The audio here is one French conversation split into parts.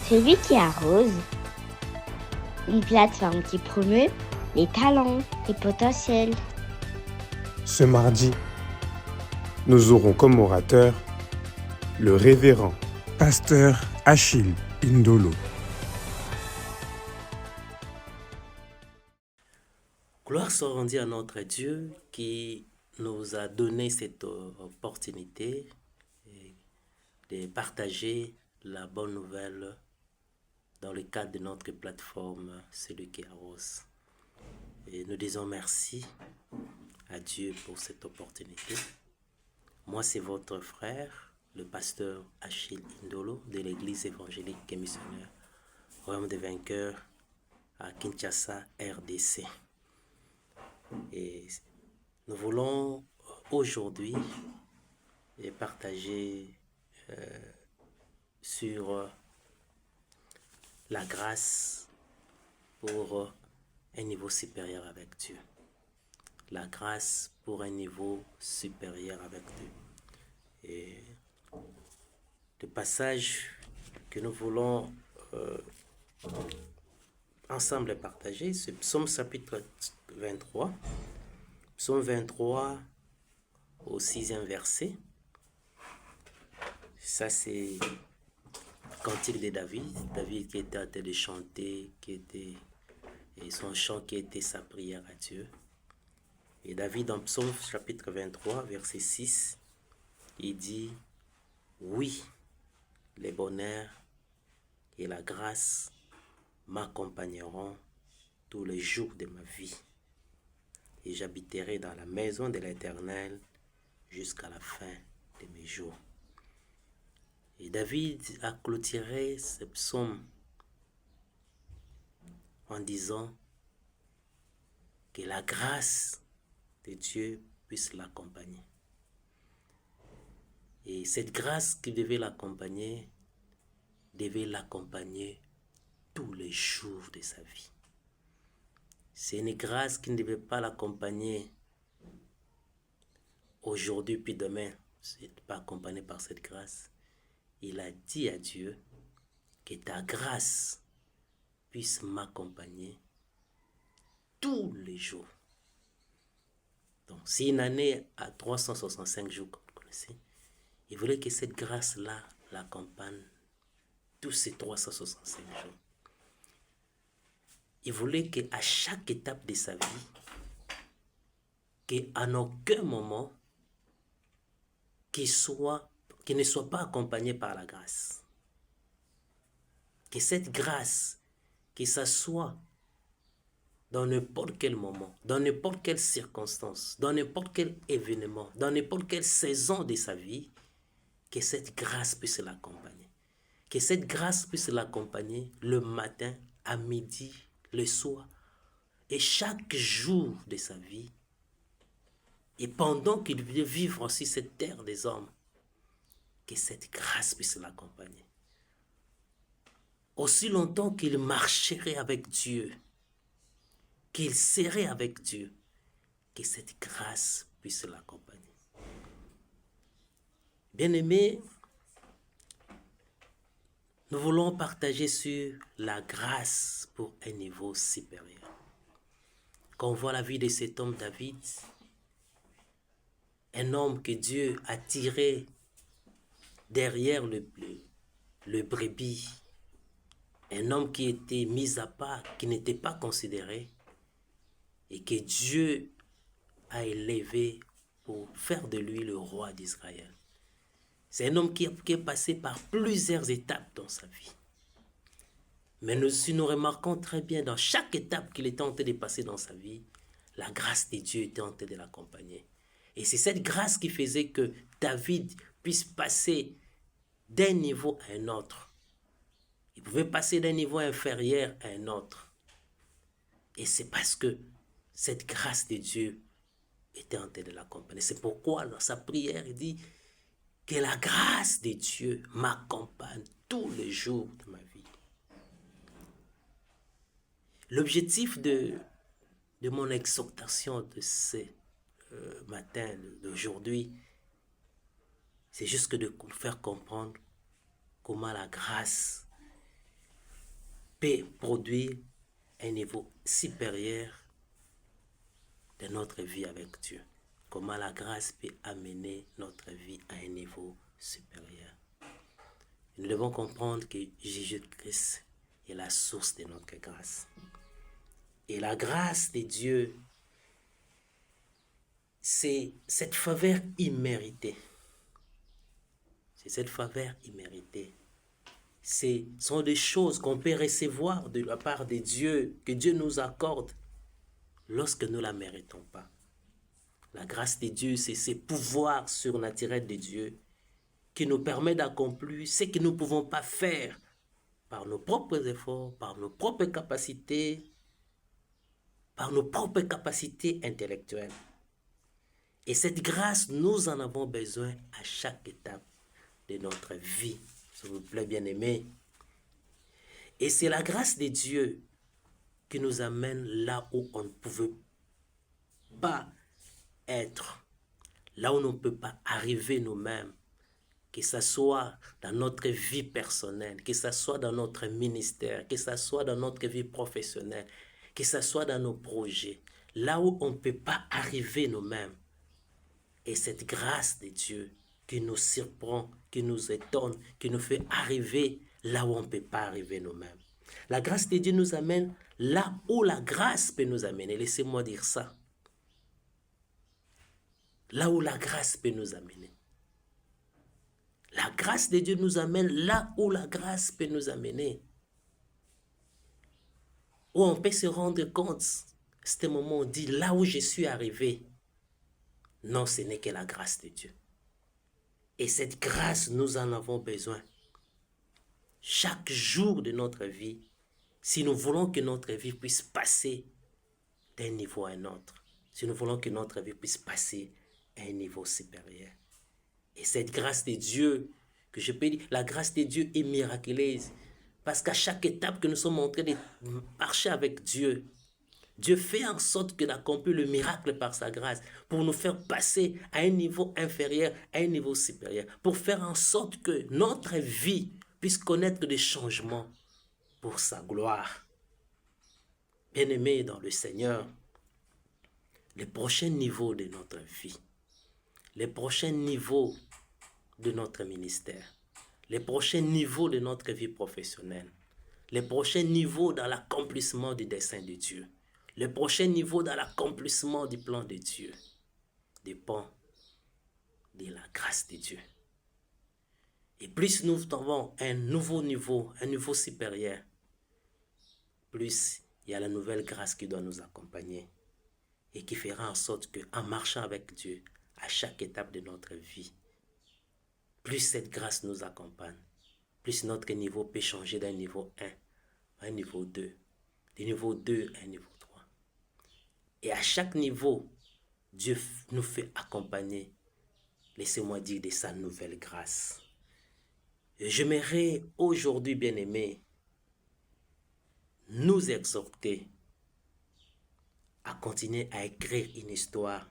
Celui qui arrose, une plateforme qui promeut les talents et potentiels. Ce mardi, nous aurons comme orateur le révérend pasteur Achille Indolo. Gloire soit rendue à notre Dieu qui nous a donné cette opportunité de partager la bonne nouvelle dans le cadre de notre plateforme Celui qui arrose. Et nous disons merci à Dieu pour cette opportunité. Moi, c'est votre frère, le pasteur Achille Indolo de l'église évangélique et missionnaire Royaume des Vainqueurs à Kinshasa, RDC. Et nous voulons aujourd'hui partager sur la grâce pour un niveau supérieur avec Dieu. La grâce pour un niveau supérieur avec Dieu. Et le passage que nous voulons ensemble partager, c'est Psaume chapitre 23. Psaume 23 au 6e verset. Ça, c'est cantique de David. David qui était en train de chanter, et son chant qui était sa prière à Dieu. Et David, dans Psaume chapitre 23, verset 6, il dit « Oui, les bonheurs et la grâce m'accompagneront tous les jours de ma vie, et j'habiterai dans la maison de l'Éternel jusqu'à la fin de mes jours. » Et David a clôturé ce psaume en disant que la grâce de Dieu puisse l'accompagner. Et cette grâce qui devait l'accompagner tous les jours de sa vie. C'est une grâce qui ne devait pas l'accompagner aujourd'hui puis demain. C'est pas accompagné par cette grâce. Il a dit à Dieu que ta grâce puisse m'accompagner tous les jours. Donc, si une année a 365 jours, comme vous connaissez, il voulait que cette grâce-là l'accompagne tous ces 365 jours. Il voulait qu'à chaque étape de sa vie, qu'à aucun moment, qu'il ne soit pas accompagné par la grâce. Que cette grâce, que ça soit dans n'importe quel moment, dans n'importe quelle circonstance, dans n'importe quel événement, dans n'importe quelle saison de sa vie, que cette grâce puisse l'accompagner. Que cette grâce puisse l'accompagner le matin, à midi, le soir, et chaque jour de sa vie. Et pendant qu'il veut vivre aussi cette terre des hommes, que cette grâce puisse l'accompagner. Aussi longtemps qu'il marcherait avec Dieu, qu'il serait avec Dieu, que cette grâce puisse l'accompagner. Bien-aimés, nous voulons partager sur la grâce pour un niveau supérieur. Quand on voit la vie de cet homme David, un homme que Dieu a tiré derrière le brebis, un homme qui était mis à part, qui n'était pas considéré, et que Dieu a élevé pour faire de lui le roi d'Israël. C'est un homme qui est passé par plusieurs étapes dans sa vie. Mais si nous remarquons très bien, dans chaque étape qu'il était en train de passer dans sa vie, la grâce de Dieu était en train de l'accompagner. Et c'est cette grâce qui faisait que David puisse passer d'un niveau à un autre. Il pouvait passer d'un niveau inférieur à un autre. Et c'est parce que cette grâce de Dieu était en train de l'accompagner. C'est pourquoi dans sa prière, il dit que la grâce de Dieu m'accompagne tous les jours de ma vie. L'objectif de mon exhortation de ce matin, d'aujourd'hui, c'est juste que de faire comprendre comment la grâce peut produire un niveau supérieur de notre vie avec Dieu. Comment la grâce peut amener notre vie à un niveau supérieur. Nous devons comprendre que Jésus-Christ est la source de notre grâce. Et la grâce de Dieu, c'est cette faveur imméritée. C'est cette faveur imméritée. Ce sont des choses qu'on peut recevoir de la part de Dieu, que Dieu nous accorde lorsque nous ne la méritons pas. La grâce de Dieu, c'est ce pouvoir surnaturel de Dieu qui nous permet d'accomplir ce que nous ne pouvons pas faire par nos propres efforts, par nos propres capacités, intellectuelles. Et cette grâce, nous en avons besoin à chaque étape de notre vie, s'il vous plaît, bien-aimés. Et c'est la grâce de Dieu qui nous amène là où on ne pouvait pas être, là où on ne peut pas arriver nous-mêmes, que ce soit dans notre vie personnelle, que ce soit dans notre ministère, que ce soit dans notre vie professionnelle, que ce soit dans nos projets, là où on ne peut pas arriver nous-mêmes. Et cette grâce de Dieu qui nous surprend, qui nous étonne, qui nous fait arriver là où on ne peut pas arriver nous-mêmes. La grâce de Dieu nous amène là où la grâce peut nous amener. Laissez-moi dire ça. Là où la grâce peut nous amener. La grâce de Dieu nous amène là où la grâce peut nous amener. Où on peut se rendre compte, c'est un moment où on dit, là où je suis arrivé. Non, ce n'est que la grâce de Dieu. Et cette grâce, nous en avons besoin. Chaque jour de notre vie, si nous voulons que notre vie puisse passer d'un niveau à un autre, si nous voulons que notre vie puisse passer à un niveau supérieur. Et cette grâce de Dieu, que je peux dire, la grâce de Dieu est miraculeuse. Parce qu'à chaque étape que nous sommes en train de marcher avec Dieu, Dieu fait en sorte qu'il accomplit le miracle par sa grâce pour nous faire passer à un niveau inférieur, à un niveau supérieur, pour faire en sorte que notre vie puisse connaître des changements pour sa gloire. Bien-aimés dans le Seigneur, les prochains niveaux de notre vie, les prochains niveaux de notre ministère, les prochains niveaux de notre vie professionnelle, les prochains niveaux dans l'accomplissement du dessein de Dieu, les prochains niveaux dans l'accomplissement du plan de Dieu dépend de la grâce de Dieu. Et plus nous avons un nouveau niveau, un niveau supérieur, plus il y a la nouvelle grâce qui doit nous accompagner et qui fera en sorte qu'en marchant avec Dieu à chaque étape de notre vie, plus cette grâce nous accompagne, plus notre niveau peut changer d'un niveau 1 à un niveau 2, du niveau 2 à un niveau 3. Et à chaque niveau, Dieu nous fait accompagner, laissez-moi dire, de sa nouvelle grâce. Et j'aimerais aujourd'hui, bien-aimés, nous exhorter à continuer à écrire une histoire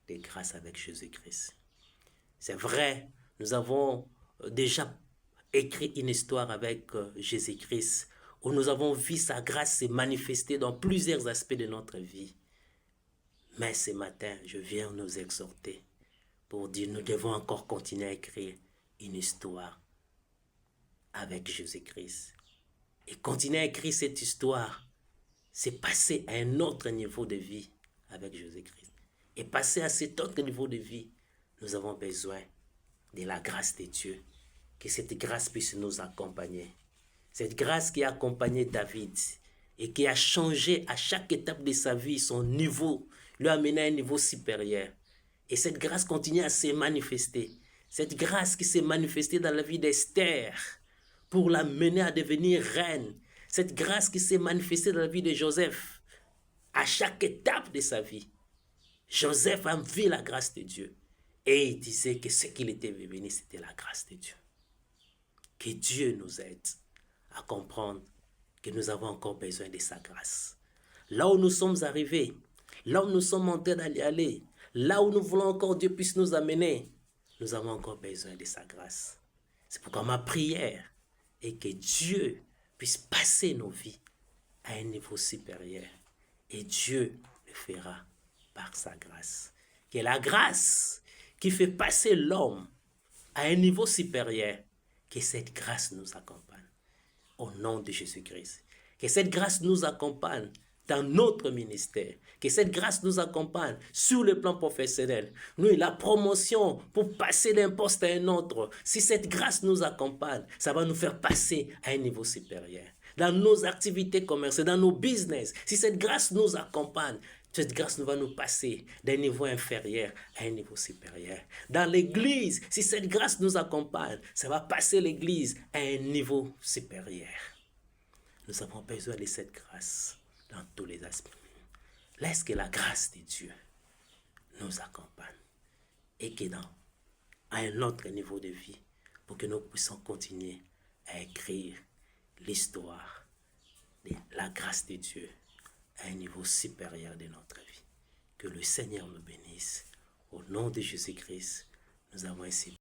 de grâce avec Jésus-Christ. C'est vrai, nous avons déjà écrit une histoire avec Jésus-Christ où nous avons vu sa grâce se manifester dans plusieurs aspects de notre vie. Mais ce matin, je viens nous exhorter pour dire nous devons encore continuer à écrire une histoire avec Jésus-Christ. Et continuer à écrire cette histoire, c'est passer à un autre niveau de vie avec Jésus-Christ. Et passer à cet autre niveau de vie, nous avons besoin de la grâce de Dieu. Que cette grâce puisse nous accompagner. Cette grâce qui a accompagné David et qui a changé à chaque étape de sa vie son niveau, lui a amené à un niveau supérieur. Et cette grâce continue à se manifester. Cette grâce qui s'est manifestée dans la vie d'Esther pour la mener à devenir reine. Cette grâce qui s'est manifestée dans la vie de Joseph à chaque étape de sa vie. Joseph a vu la grâce de Dieu et il disait que ce qu'il était venu, c'était la grâce de Dieu. Que Dieu nous aide à comprendre que nous avons encore besoin de sa grâce. Là où nous sommes arrivés, là où nous sommes en train d'aller aller, là où nous voulons encore Dieu puisse nous amener, nous avons encore besoin de sa grâce. C'est pourquoi ma prière est que Dieu puisse passer nos vies à un niveau supérieur. Et Dieu le fera par sa grâce. Que la grâce qui fait passer l'homme à un niveau supérieur, que cette grâce nous accompagne. Au nom de Jésus-Christ. Que cette grâce nous accompagne dans notre ministère. Que cette grâce nous accompagne sur le plan professionnel. Nous, la promotion pour passer d'un poste à un autre. Si cette grâce nous accompagne, ça va nous faire passer à un niveau supérieur. Dans nos activités commerciales, dans nos business, si cette grâce nous accompagne, cette grâce nous va nous passer d'un niveau inférieur à un niveau supérieur. Dans l'église, si cette grâce nous accompagne, ça va passer l'église à un niveau supérieur. Nous avons besoin de cette grâce dans tous les aspects. Laisse que la grâce de Dieu nous accompagne et que dans un autre niveau de vie, pour que nous puissions continuer à écrire l'histoire de la grâce de Dieu à un niveau supérieur de notre vie. Que le Seigneur nous bénisse. Au nom de Jésus-Christ, nous avons ainsi